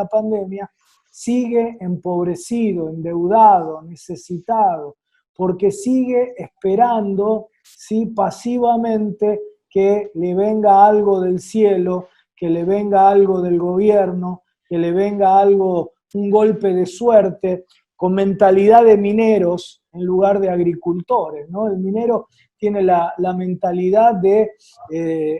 S1: pandemia, sigue empobrecido, endeudado, necesitado, porque sigue esperando, ¿sí?, pasivamente que le venga algo del cielo, que le venga algo del gobierno, que le venga algo, un golpe de suerte, con mentalidad de mineros en lugar de agricultores, ¿no? El minero tiene la mentalidad de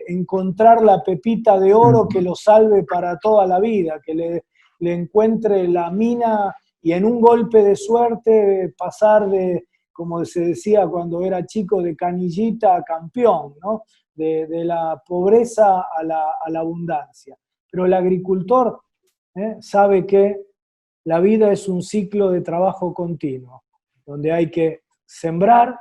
S1: encontrar la pepita de oro que lo salve para toda la vida, que le encuentre la mina y en un golpe de suerte pasar de, como se decía cuando era chico, de canillita a campeón, ¿no? De la pobreza a la abundancia. Pero el agricultor sabe que la vida es un ciclo de trabajo continuo, donde hay que sembrar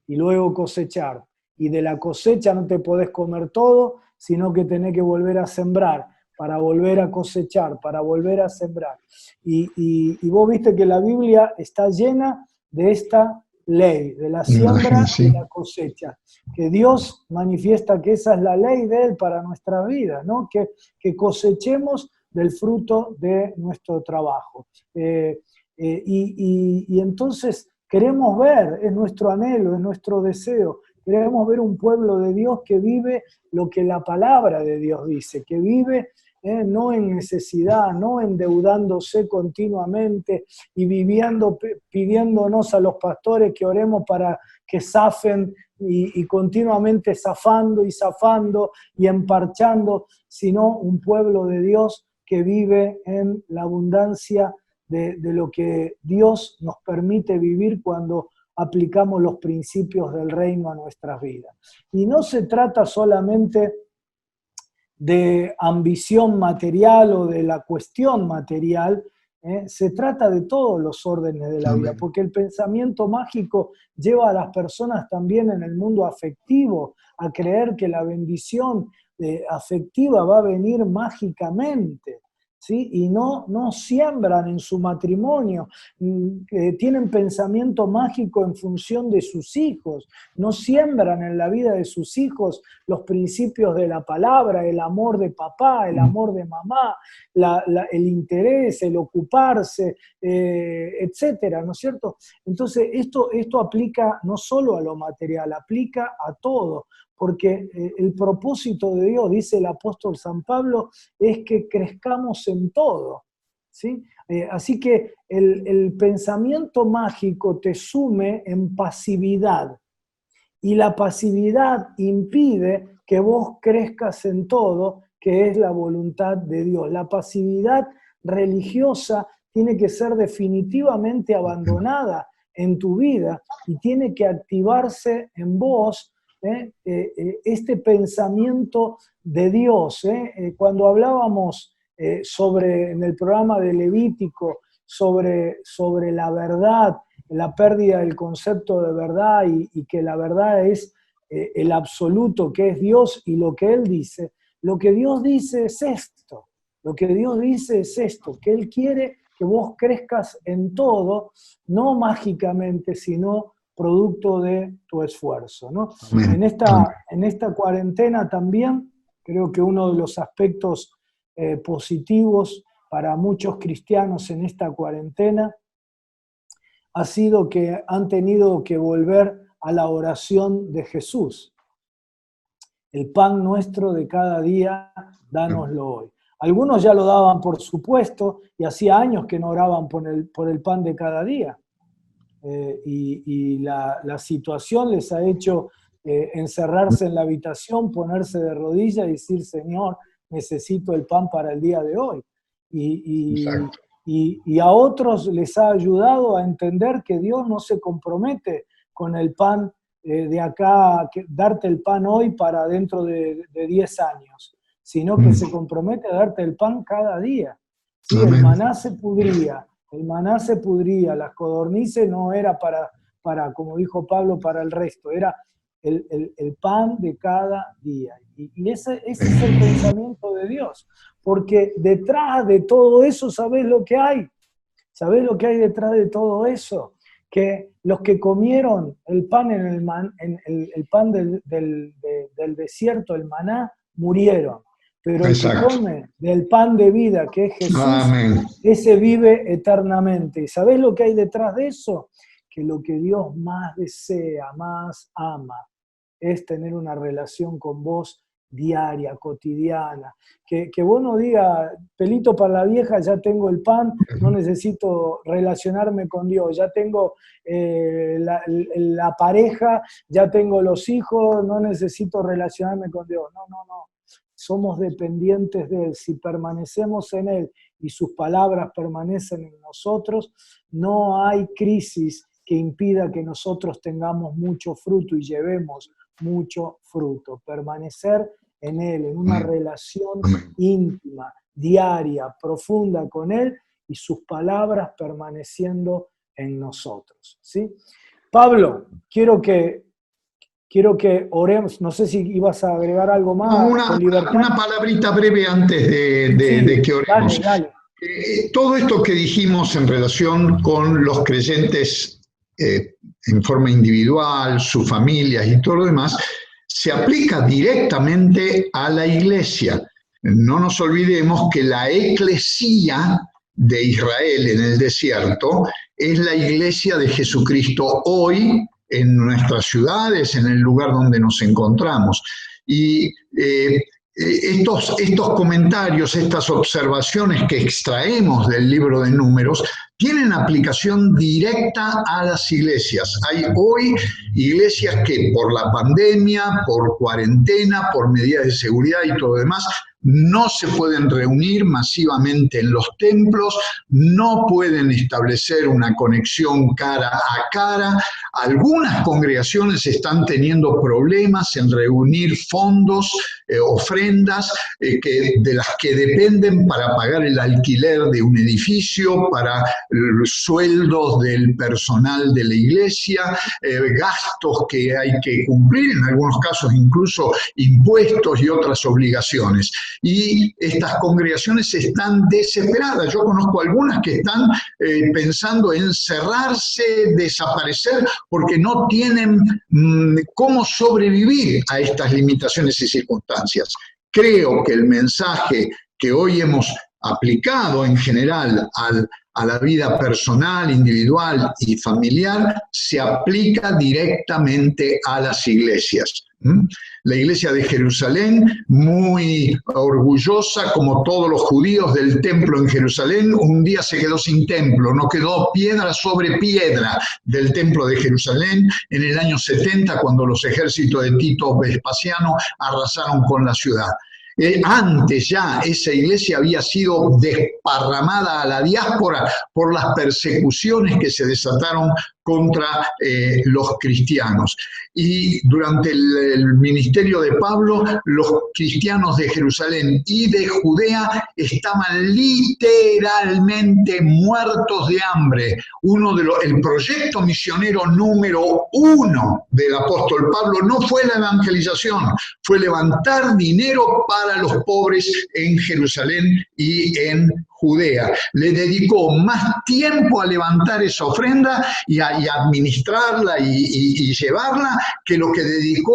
S1: y luego cosechar. Y de la cosecha no te podés comer todo, sino que tenés que volver a sembrar para volver a cosechar, para volver a sembrar. Y vos viste que la Biblia está llena de esta ley, de la siembra y
S2: Sí.
S1: la cosecha, que Dios manifiesta que esa es la ley de Él para nuestra vida, ¿no? Que cosechemos del fruto de nuestro trabajo. Y entonces queremos ver, es nuestro anhelo, es nuestro deseo, queremos ver un pueblo de Dios que vive lo que la palabra de Dios dice, que vive no en necesidad, no endeudándose continuamente y viviendo, pidiéndonos a los pastores que oremos para que zafen y continuamente zafando y emparchando, sino un pueblo de Dios que vive en la abundancia de lo que Dios nos permite vivir cuando aplicamos los principios del reino a nuestras vidas. Y no se trata solamente de ambición material o de la cuestión material, se trata de todos los órdenes de la vida,
S2: Amén.
S1: porque el pensamiento mágico lleva a las personas también en el mundo afectivo a creer que la bendición afectiva va a venir mágicamente, ¿sí? Y no siembran en su matrimonio, tienen pensamiento mágico en función de sus hijos, no siembran en la vida de sus hijos los principios de la palabra, el amor de papá, el amor de mamá, el interés, el ocuparse, etcétera, ¿no es cierto? Entonces, esto aplica no solo a lo material, aplica a todo, porque el propósito de Dios, dice el apóstol San Pablo, es que crezcamos en todo, ¿sí? Así que el pensamiento mágico te sume en pasividad, y la pasividad impide que vos crezcas en todo, que es la voluntad de Dios. La pasividad religiosa tiene que ser definitivamente abandonada en tu vida y tiene que activarse en vos este pensamiento de Dios. Cuando hablábamos en el programa de Levítico sobre la verdad, la pérdida del concepto de verdad y que la verdad es el absoluto que es Dios y lo que Él dice, lo que Dios dice es esto, que Él quiere que vos crezcas en todo, no mágicamente, sino producto de tu esfuerzo, ¿no? En esta cuarentena también creo que uno de los aspectos positivos para muchos cristianos en esta cuarentena ha sido que han tenido que volver a la oración de Jesús. El pan nuestro de cada día, dánoslo hoy. Algunos ya lo daban por supuesto y hacía años que no oraban por el pan de cada día. Y la situación les ha hecho encerrarse en la habitación, ponerse de rodillas y decir, Señor, necesito el pan para el día de hoy. Y a otros les ha ayudado a entender que Dios no se compromete con el pan de acá, darte el pan hoy para dentro de 10 años, sino que se compromete a darte el pan cada día. Sí, el maná se pudría, las codornices no era para, como dijo Pablo, para el resto, era el pan de cada día. Y ese es el pensamiento de Dios, porque detrás de todo eso, ¿sabés lo que hay? ¿Sabés lo que hay detrás de todo eso? Que los que comieron el pan el pan del desierto, el maná, murieron. Pero el que come del pan de vida, que es Jesús, amén, ese vive eternamente. ¿Y sabés lo que hay detrás de eso? Que lo que Dios más desea, más ama, es tener una relación con vos diaria, cotidiana. Que vos no digas, pelito para la vieja, ya tengo el pan, no necesito relacionarme con Dios, ya tengo la pareja, ya tengo los hijos, no necesito relacionarme con Dios. No. Somos dependientes de Él. Si permanecemos en Él y sus palabras permanecen en nosotros, no hay crisis que impida que nosotros tengamos mucho fruto y llevemos mucho fruto. Permanecer en Él, en una relación íntima, diaria, profunda con Él y sus palabras permaneciendo en nosotros. ¿Sí? Pablo, quiero que oremos, no sé si ibas a agregar algo más.
S2: Una palabrita breve antes de que oremos. Dale. Todo esto que dijimos en relación con los creyentes en forma individual, sus familias y todo lo demás, se aplica directamente a la iglesia. No nos olvidemos que la eclesía de Israel en el desierto es la iglesia de Jesucristo hoy en nuestras ciudades, en el lugar donde nos encontramos. Y estos comentarios, estas observaciones que extraemos del libro de Números, tienen aplicación directa a las iglesias. Hay hoy iglesias que por la pandemia, por cuarentena, por medidas de seguridad y todo lo demás, no se pueden reunir masivamente en los templos, no pueden establecer una conexión cara a cara. Algunas congregaciones están teniendo problemas en reunir fondos, ofrendas, de las que dependen para pagar el alquiler de un edificio, para sueldos del personal de la iglesia, gastos que hay que cumplir, en algunos casos incluso impuestos y otras obligaciones. Y estas congregaciones están desesperadas. Yo conozco algunas que están pensando en cerrarse, desaparecer, porque no tienen cómo sobrevivir a estas limitaciones y circunstancias. Creo que el mensaje que hoy hemos aplicado en general a la vida personal, individual y familiar, se aplica directamente a las iglesias. La iglesia de Jerusalén, muy orgullosa, como todos los judíos del templo en Jerusalén, un día se quedó sin templo, no quedó piedra sobre piedra del templo de Jerusalén en el año 70, cuando los ejércitos de Tito Vespasiano arrasaron con la ciudad. Antes ya esa iglesia había sido desparramada a la diáspora por las persecuciones que se desataron contra los cristianos. Y durante el ministerio de Pablo, los cristianos de Jerusalén y de Judea estaban literalmente muertos de hambre. El proyecto misionero número 1 del apóstol Pablo no fue la evangelización, fue levantar dinero para los pobres en Jerusalén y en Judea. Le dedicó más tiempo a levantar esa ofrenda y a administrarla y llevarla que lo que dedicó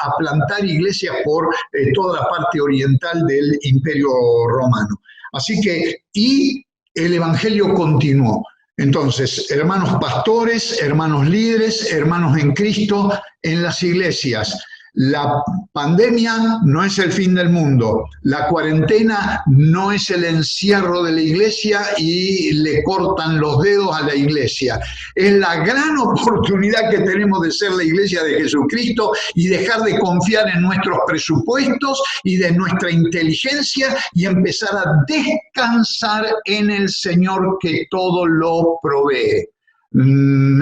S2: a plantar iglesias por toda la parte oriental del Imperio Romano. Así que, y el evangelio continuó. Entonces, hermanos pastores, hermanos líderes, hermanos en Cristo, en las iglesias. La pandemia no es el fin del mundo, la cuarentena no es el encierro de la iglesia y le cortan los dedos a la iglesia. Es la gran oportunidad que tenemos de ser la iglesia de Jesucristo y dejar de confiar en nuestros presupuestos y de nuestra inteligencia y empezar a descansar en el Señor que todo lo provee.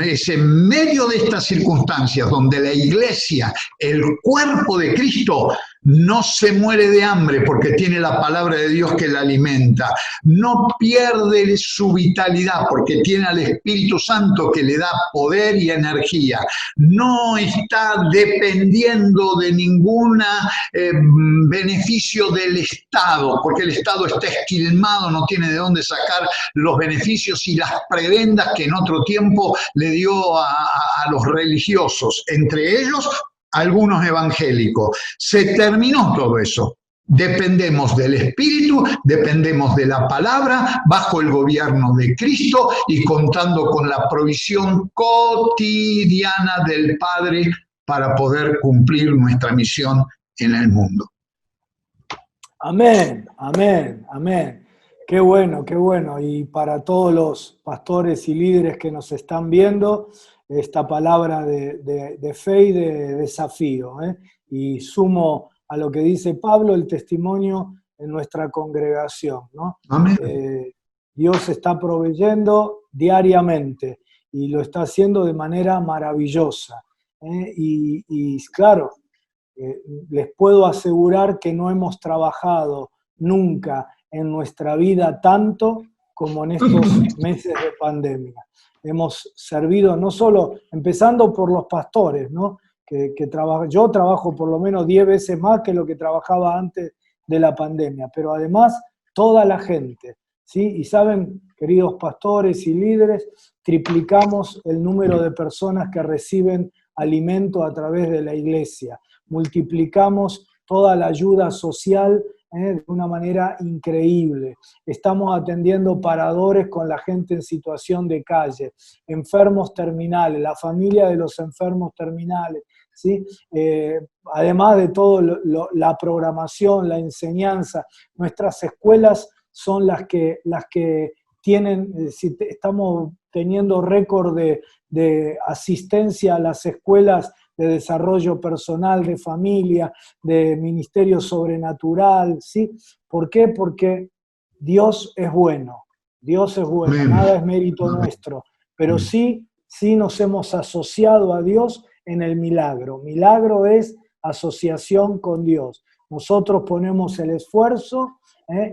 S2: Es en medio de estas circunstancias donde la iglesia, el cuerpo de Cristo, no se muere de hambre porque tiene la palabra de Dios que la alimenta, no pierde su vitalidad porque tiene al Espíritu Santo que le da poder y energía, no está dependiendo de ningún beneficio del Estado, porque el Estado está esquilmado, no tiene de dónde sacar los beneficios y las prebendas que en otro tiempo le dio a los religiosos, entre ellos algunos evangélicos. Se terminó todo eso. Dependemos del Espíritu, dependemos de la palabra, bajo el gobierno de Cristo y contando con la provisión cotidiana del Padre para poder cumplir nuestra misión en el mundo.
S1: Amén, amén, amén. Qué bueno, qué bueno. Y para todos los pastores y líderes que nos están viendo, esta palabra de fe y de desafío. Y sumo a lo que dice Pablo, el testimonio en nuestra congregación, ¿no?
S2: Amén.
S1: Dios está proveyendo diariamente y lo está haciendo de manera maravillosa. Y claro, les puedo asegurar que no hemos trabajado nunca en nuestra vida tanto como en estos meses de pandemia. Hemos servido no solo, empezando por los pastores, ¿no? Yo trabajo por lo menos 10 veces más que lo que trabajaba antes de la pandemia, pero además toda la gente, ¿sí? Y saben, queridos pastores y líderes, triplicamos el número de personas que reciben alimento a través de la iglesia, multiplicamos toda la ayuda social de una manera increíble. Estamos atendiendo paradores con la gente en situación de calle, enfermos terminales, la familia de los enfermos terminales, ¿sí? Además de todo la programación, la enseñanza, nuestras escuelas son las que tienen, estamos teniendo récord de asistencia a las escuelas de desarrollo personal, de familia, de ministerio sobrenatural, ¿sí? ¿Por qué? Porque Dios es bueno, nada es mérito nuestro, pero sí nos hemos asociado a Dios en el milagro. Milagro es asociación con Dios. Nosotros ponemos el esfuerzo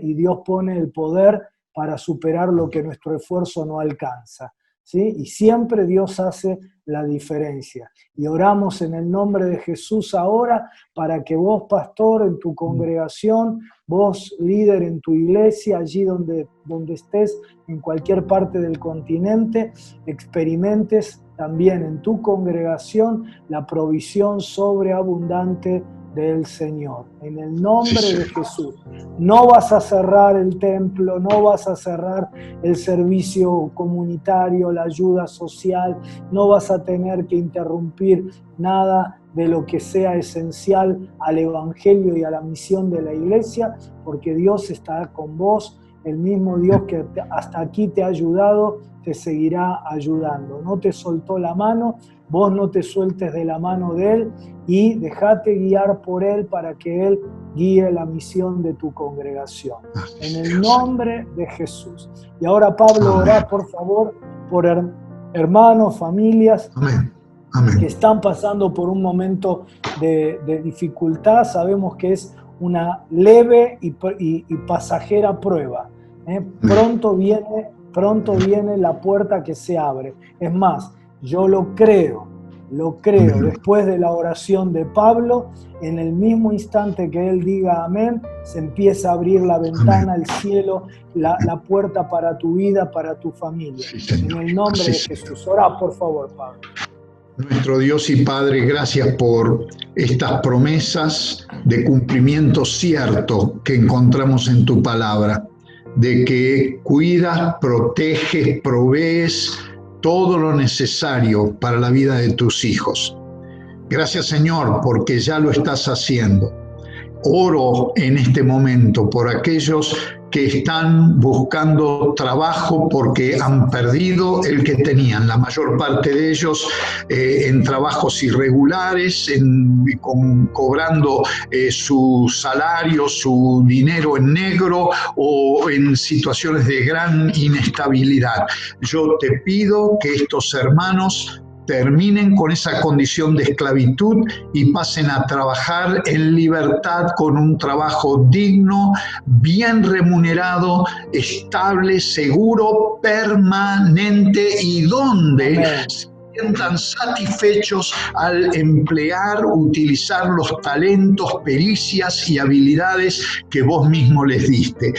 S1: y Dios pone el poder para superar lo que nuestro esfuerzo no alcanza, ¿sí? Y siempre Dios hace la diferencia. Y oramos en el nombre de Jesús ahora para que vos, pastor, en tu congregación, vos, líder en tu iglesia, allí donde estés, en cualquier parte del continente, experimentes también en tu congregación la provisión sobreabundante del Señor. En el nombre de Jesús. No vas a cerrar el templo, no vas a cerrar el servicio comunitario, la ayuda social, no vas a tener que interrumpir nada de lo que sea esencial al evangelio y a la misión de la iglesia, porque Dios está con vos, el mismo Dios que hasta aquí te ha ayudado, te seguirá ayudando. No te soltó la mano, vos no te sueltes de la mano de Él y dejate guiar por Él para que Él guíe la misión de tu congregación. En el nombre de Jesús. Y ahora, Pablo, orá por favor por hermanos, familias
S2: Amén. Amén.
S1: que están pasando por un momento de dificultad. Sabemos que es una leve y pasajera prueba. Pronto viene la puerta que se abre. Es más, yo lo creo. Después de la oración de Pablo, en el mismo instante que él diga amén, se empieza a abrir la ventana, el cielo, la puerta para tu vida, para tu familia.
S2: Sí,
S1: en el nombre de Jesús. Orá, por favor, Pablo.
S2: Nuestro Dios y Padre, gracias por estas promesas de cumplimiento cierto que encontramos en tu palabra, de que cuidas, proteges, provees todo lo necesario para la vida de tus hijos. Gracias, Señor, porque ya lo estás haciendo. Oro en este momento por aquellos que están buscando trabajo porque han perdido el que tenían, la mayor parte de ellos en trabajos irregulares, cobrando su salario, su dinero en negro o en situaciones de gran inestabilidad. Yo te pido que estos hermanos terminen con esa condición de esclavitud y pasen a trabajar en libertad con un trabajo digno, bien remunerado, estable, seguro, permanente y donde se sientan satisfechos al emplear, utilizar los talentos, pericias y habilidades que vos mismo les diste.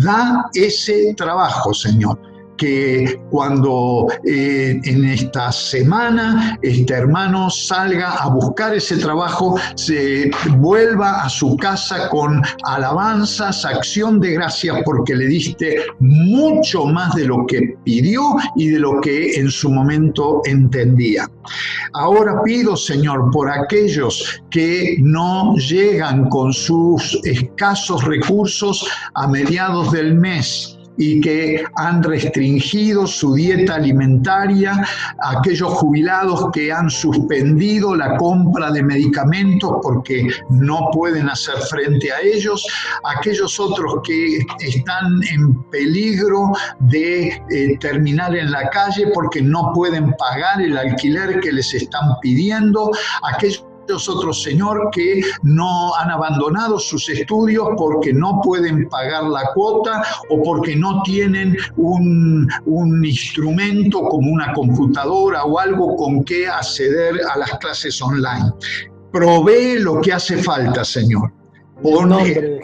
S2: Da ese trabajo, Señor. Que cuando en esta semana este hermano salga a buscar ese trabajo, se vuelva a su casa con alabanzas, acción de gracias porque le diste mucho más de lo que pidió y de lo que en su momento entendía. Ahora pido, Señor, por aquellos que no llegan con sus escasos recursos a mediados del mes, y que han restringido su dieta alimentaria, aquellos jubilados que han suspendido la compra de medicamentos porque no pueden hacer frente a ellos, aquellos otros que están en peligro de terminar en la calle porque no pueden pagar el alquiler que les están pidiendo, aquellos otros, Señor, que no han abandonado sus estudios porque no pueden pagar la cuota o porque no tienen un instrumento como una computadora o algo con que acceder a las clases online. Provee lo que hace falta, Señor. Pone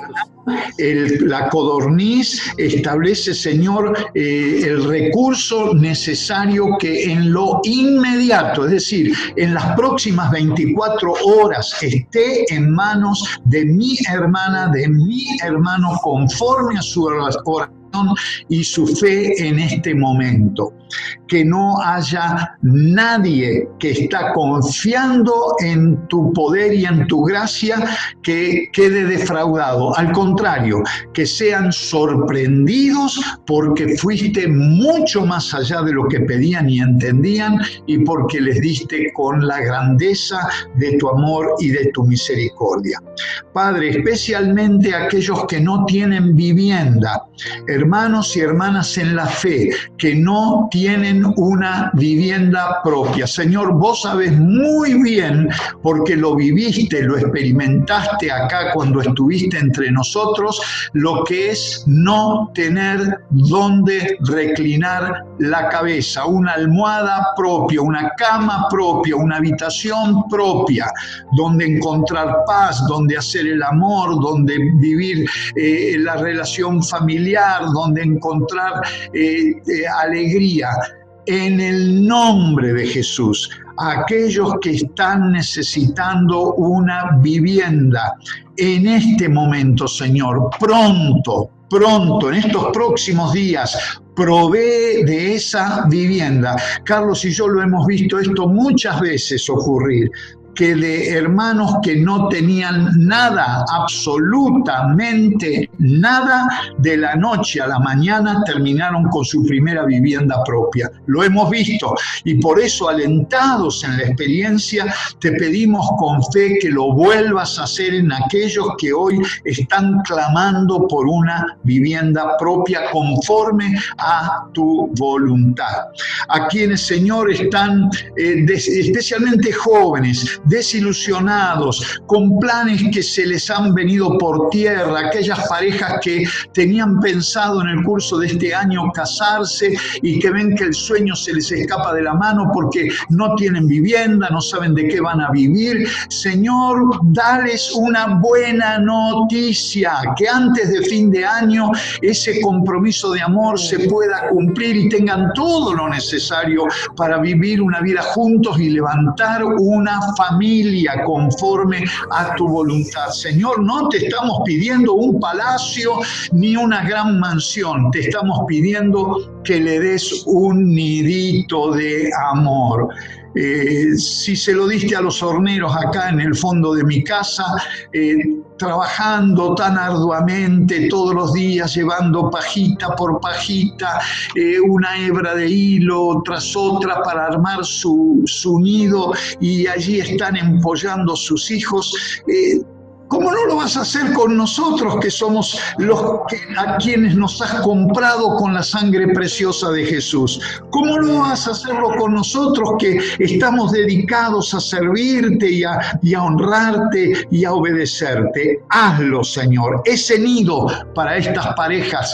S2: la codorniz, establece, Señor, el recurso necesario que en lo inmediato, es decir, en las próximas 24 horas, esté en manos de mi hermana, de mi hermano, conforme a su oración y su fe en este momento. Que no haya nadie que está confiando en tu poder y en tu gracia que quede defraudado. Al contrario, que sean sorprendidos porque fuiste mucho más allá de lo que pedían y entendían y porque les diste con la grandeza de tu amor y de tu misericordia. Padre, especialmente aquellos que no tienen vivienda, hermanos y hermanas en la fe, que no tienen una vivienda propia. Señor, vos sabés muy bien, porque lo viviste, lo experimentaste acá cuando estuviste entre nosotros, lo que es no tener dónde reclinar la cabeza, una almohada propia, una cama propia, una habitación propia, donde encontrar paz, donde hacer el amor, donde vivir la relación familiar, donde encontrar alegría. En el nombre de Jesús, aquellos que están necesitando una vivienda en este momento, Señor, pronto, en estos próximos días, provee de esa vivienda. Carlos y yo lo hemos visto esto muchas veces ocurrir. que de hermanos que no tenían nada, absolutamente nada, de la noche a la mañana terminaron con su primera vivienda propia. Lo hemos visto y por eso, alentados en la experiencia, te pedimos con fe que lo vuelvas a hacer en aquellos que hoy están clamando por una vivienda propia conforme a tu voluntad. A quienes, Señor, están especialmente jóvenes, desilusionados, con planes que se les han venido por tierra, aquellas parejas que tenían pensado en el curso de este año casarse y que ven que el sueño se les escapa de la mano porque no tienen vivienda, no saben de qué van a vivir. Señor, dales una buena noticia, que antes de fin de año ese compromiso de amor se pueda cumplir y tengan todo lo necesario para vivir una vida juntos y levantar una familia conforme a tu voluntad. Señor, no te estamos pidiendo un palacio ni una gran mansión, te estamos pidiendo que le des un nidito de amor. Si se lo diste a los horneros acá en el fondo de mi casa, trabajando tan arduamente todos los días, llevando pajita por pajita, una hebra de hilo tras otra para armar su nido, y allí están empollando sus hijos. ¿Cómo no lo vas a hacer con nosotros, que somos a quienes nos has comprado con la sangre preciosa de Jesús? ¿Cómo no vas a hacerlo con nosotros, que estamos dedicados a servirte y a honrarte y a obedecerte? Hazlo, Señor, ese nido para estas parejas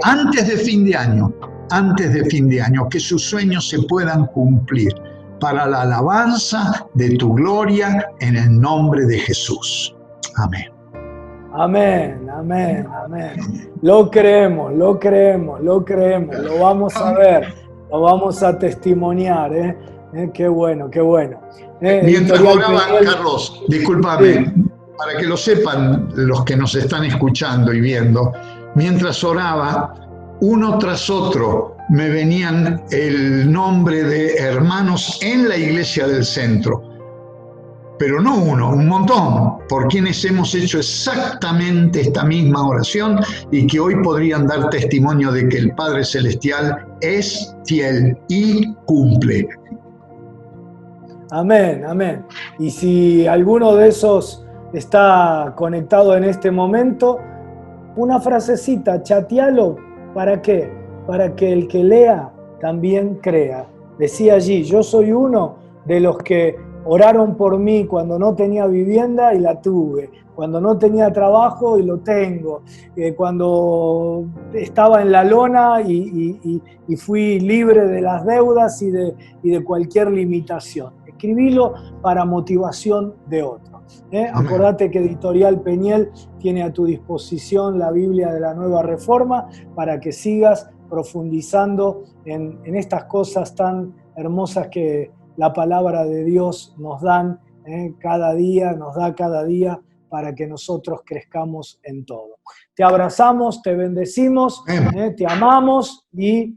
S2: antes de fin de año, que sus sueños se puedan cumplir para la alabanza de tu gloria, en el nombre de Jesús. Amén.
S1: Amén, amén, amén. Lo creemos, lo creemos, lo creemos. Lo vamos a ver, lo vamos a testimoniar. Qué bueno, qué bueno.
S2: Mientras oraba,
S1: Peniel,
S2: Carlos, discúlpame,
S1: sí,
S2: para que lo sepan los que nos están escuchando y viendo, mientras oraba, uno tras otro me venían el nombre de hermanos en la iglesia del centro. Pero no uno, un montón, por quienes hemos hecho exactamente esta misma oración y que hoy podrían dar testimonio de que el Padre Celestial es fiel y cumple.
S1: amén, amén. Y si alguno de esos está conectado en este momento, una frasecita, chatealo. ¿Para qué? Para que el que lea también crea. Decía allí, yo soy uno de los que oraron por mí cuando no tenía vivienda y la tuve, cuando no tenía trabajo y lo tengo, cuando estaba en la lona y fui libre de las deudas y de cualquier limitación. Escribilo para motivación de otros. Acordate que Editorial Peniel tiene a tu disposición la Biblia de la Nueva Reforma para que sigas profundizando en estas cosas tan hermosas que la palabra de Dios nos da cada día para que nosotros crezcamos en todo. Te abrazamos, te bendecimos, te amamos y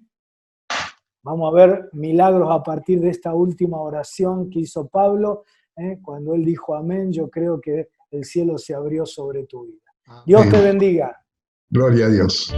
S1: vamos a ver milagros a partir de esta última oración que hizo Pablo. Cuando él dijo amén, yo creo que el cielo se abrió sobre tu vida. Dios te bendiga.
S2: Gloria a Dios.